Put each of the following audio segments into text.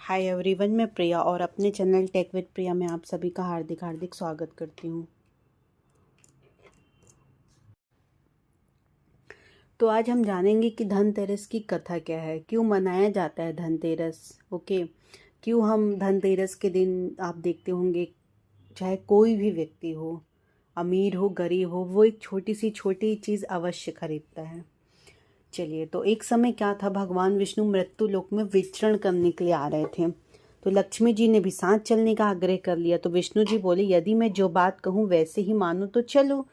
Hi everyone, मैं प्रिया और अपने चैनल टेक विद प्रिया में आप सभी का हार्दिक हार्दिक स्वागत करती हूँ। तो आज हम जानेंगे कि धनतेरस की कथा क्या है, क्यों मनाया जाता है धनतेरस। ओके, क्यों हम धनतेरस के दिन आप देखते होंगे चाहे कोई भी व्यक्ति हो, अमीर हो गरीब हो, वो एक छोटी चीज़ अवश्य खरीदता है। चलिए, तो एक समय क्या था, भगवान विष्णु मृत्यु लोक में विचरण करने के लिए आ रहे थे। तो लक्ष्मी जी ने भी साथ चलने का आग्रह कर लिया। तो विष्णु जी बोले, यदि मैं जो बात कहूँ वैसे ही मानो तो चलो।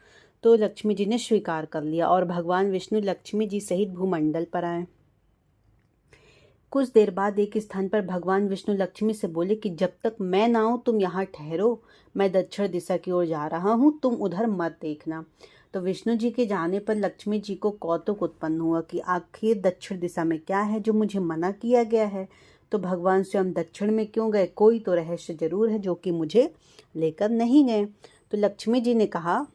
तो लक्ष्मी जी ने स्वीकार कर लिया और भगवान विष्णु लक्ष्मी जी सहित भूमंडल पर आए। कुछ देर बाद एक स्थान पर भगवान विष्णु लक्ष्मी से बोले कि जब तक मैं ना आऊँ तुम यहाँ ठहरो, मैं दक्षिण दिशा की ओर जा रहा हूँ, तुम उधर मत देखना। तो विष्णु जी के जाने पर लक्ष्मी जी को कौतुक उत्पन्न हुआ कि आखिर दक्षिण दिशा में क्या है जो मुझे मना किया गया है। तो भगवान स्वयं दक्षिण में क्यों गए, कोई तो रहस्य जरूर है जो कि मुझे लेकर नहीं गए। तो लक्ष्मी जी ने कहा,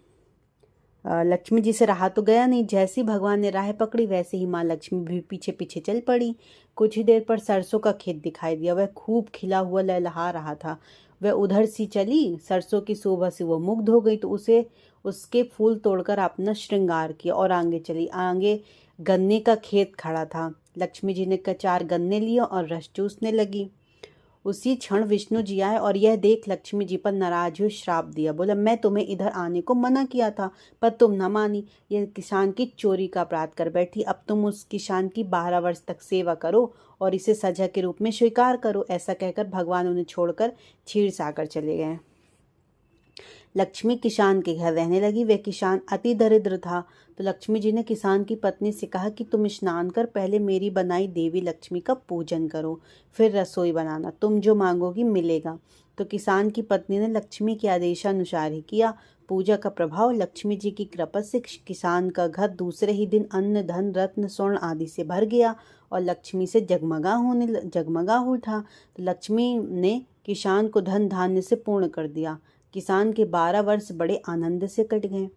लक्ष्मी जी से रहा तो गया नहीं। जैसी भगवान ने राह पकड़ी वैसे ही माँ लक्ष्मी भी पीछे पीछे चल पड़ी। कुछ ही देर पर सरसों का खेत दिखाई दिया, वह खूब खिला हुआ लहलहा रहा था। वह उधर सी चली, सरसों की शोभा से वो मुग्ध हो गई, तो उसे उसके फूल तोड़कर अपना श्रृंगार किया और आगे चली। आगे गन्ने का खेत खड़ा था। लक्ष्मी जी ने 4 गन्ने लिए और रस चूसने लगी। उसी क्षण विष्णु जी आए और यह देख लक्ष्मी जी पर नाराज हुए श्राप दिया। बोला, मैं तुम्हें इधर आने को मना किया था पर तुम न मानी। यह किसान की चोरी का अपराध कर बैठी। अब तुम उस किसान की 12 वर्ष तक सेवा करो और इसे सजा के रूप में स्वीकार करो। ऐसा कहकर भगवान उन्हें छोड़कर क्षीर सागर चले गए। लक्ष्मी किसान के घर रहने लगी। वह किसान अति दरिद्र था। तो लक्ष्मी जी ने किसान की पत्नी से कहा कि तुम स्नान कर पहले मेरी बनाई देवी लक्ष्मी का पूजन करो, फिर रसोई बनाना, तुम जो मांगोगी मिलेगा। तो किसान की पत्नी ने लक्ष्मी के आदेशानुसार ही किया। पूजा का प्रभाव लक्ष्मी जी की कृपा से किसान का घर दूसरे ही दिन अन्न धन रत्न स्वर्ण आदि से भर गया और लक्ष्मी से जगमगा उठा। तो लक्ष्मी ने किसान को धन धान्य से पूर्ण कर दिया। किसान के 12 वर्ष बड़े आनंद से कट गए।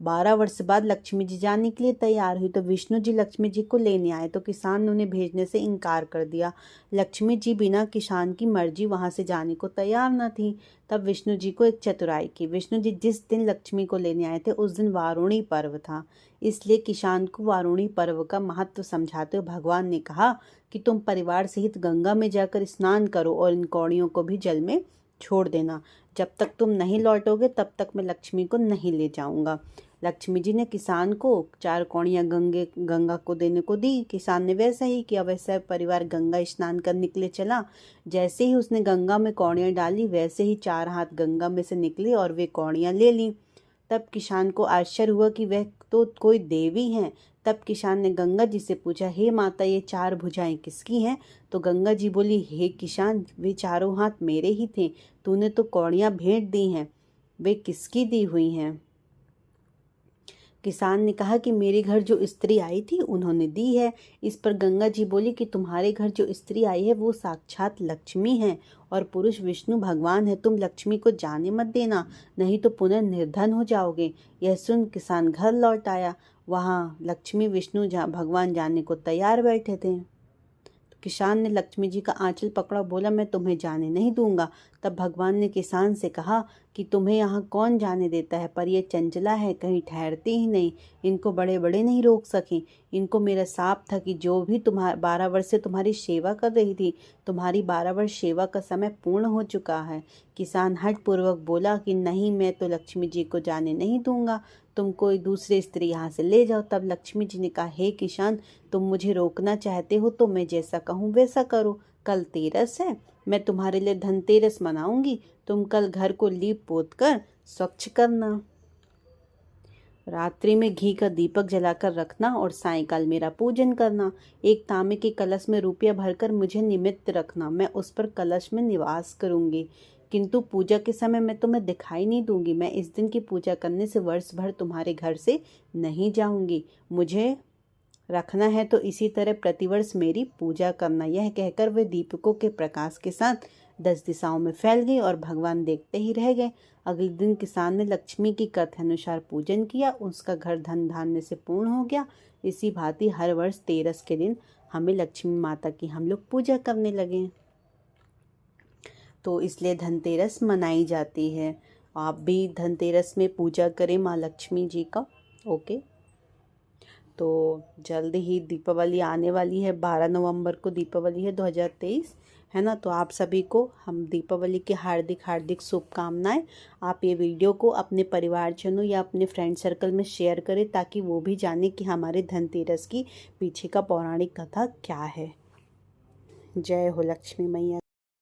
12 वर्ष बाद लक्ष्मी जी जाने के लिए तैयार हुई। तो विष्णु जी लक्ष्मी जी को लेने आए, तो किसान ने उन्हें भेजने से इनकार कर दिया। लक्ष्मी जी बिना किसान की मर्जी वहां से जाने को तैयार न थी। तब विष्णु जी को एक चतुराई की। विष्णु जी जिस दिन लक्ष्मी को लेने आए थे उस दिन वारुणी पर्व था, इसलिए किसान को वारुणी पर्व का महत्व समझाते हुए भगवान ने कहा कि तुम परिवार सहित गंगा में जाकर स्नान करो और इन कौड़ियों को भी जल में छोड़ देना। जब तक तुम नहीं लौटोगे तब तक मैं लक्ष्मी को नहीं ले जाऊंगा। लक्ष्मी जी ने किसान को 4 कौड़ियां गंगा को देने को दी। किसान ने वैसा ही किया। वैसा परिवार गंगा स्नान करने के लिए चला। जैसे ही उसने गंगा में कौड़ियां डाली वैसे ही 4 हाथ गंगा में से निकले और वे कौड़ियां ले ली। तब किसान को आश्चर्य हुआ कि वह तो कोई देवी हैं। तब किसान ने गंगा जी से पूछा, हे माता, ये 4 भुजाएं किसकी हैं? तो गंगा जी बोली, हे किसान, वे चारों हाथ मेरे ही थे। तूने तो कौड़ियां भेंट दी हैं, वे किसकी दी हुई हैं? किसान ने कहा कि मेरे घर जो स्त्री आई थी उन्होंने दी है। इस पर गंगा जी बोली कि तुम्हारे घर जो स्त्री आई है वो साक्षात लक्ष्मी है और पुरुष विष्णु भगवान है। तुम लक्ष्मी को जाने मत देना, नहीं तो पुनः निर्धन हो जाओगे। यह सुन किसान घर लौट आया। वहाँ लक्ष्मी विष्णु भगवान जाने को तैयार बैठे थे। किसान ने लक्ष्मी जी का आंचल पकड़ा, बोला, मैं तुम्हें जाने नहीं दूंगा। तब भगवान ने किसान से कहा कि तुम्हें यहाँ कौन जाने देता है, पर ये चंचला है, कहीं ठहरती ही नहीं। इनको बड़े बड़े नहीं रोक सके। इनको मेरा साप था कि जो भी 12 वर्ष से तुम्हारी सेवा कर रही थी, तुम्हारी 12 वर्ष सेवा का समय पूर्ण हो चुका है। किसान हठ पूर्वक बोला कि नहीं, मैं तो लक्ष्मी जी को जाने नहीं दूंगा, तुम कोई दूसरी स्त्री यहाँ से ले जाओ। तब लक्ष्मी जी ने कहा, हे किसान, तुम मुझे रोकना चाहते हो तो मैं जैसा कहूँ वैसा करो। कल तेरस है, मैं तुम्हारे लिए धनतेरस मनाऊंगी। तुम कल घर को लीप पोत कर स्वच्छ करना, रात्रि में घी का दीपक जलाकर रखना और सायंकाल मेरा पूजन करना। एक तांबे के कलश में रुपया भरकर मुझे निमित्त रखना, मैं उस पर कलश में निवास करूंगी, किंतु पूजा के समय मैं तुम्हें दिखाई नहीं दूंगी। मैं इस दिन की पूजा करने से वर्ष भर तुम्हारे घर से नहीं जाऊंगी। मुझे रखना है तो इसी तरह प्रतिवर्ष मेरी पूजा करना। यह कहकर वे दीपकों के प्रकाश के साथ 10 दिशाओं में फैल गई और भगवान देखते ही रह गए। अगले दिन किसान ने लक्ष्मी की कथा अनुसार पूजन किया, उसका घर धन धान्य से पूर्ण हो गया। इसी भांति हर वर्ष तेरस के दिन हमें लक्ष्मी माता की हम लोग पूजा करने लगे। तो इसलिए धनतेरस मनाई जाती है। आप भी धनतेरस में पूजा करें माँ लक्ष्मी जी का। ओके, तो जल्द ही दीपावली आने वाली है। 12 नवंबर को दीपावली है 2023, है ना। तो आप सभी को हम दीपावली की हार्दिक हार्दिक शुभकामनाएं। आप ये वीडियो को अपने परिवारजनों या अपने फ्रेंड सर्कल में शेयर करें ताकि वो भी जाने कि हमारे धनतेरस की पीछे का पौराणिक कथा क्या है। जय हो लक्ष्मी मैया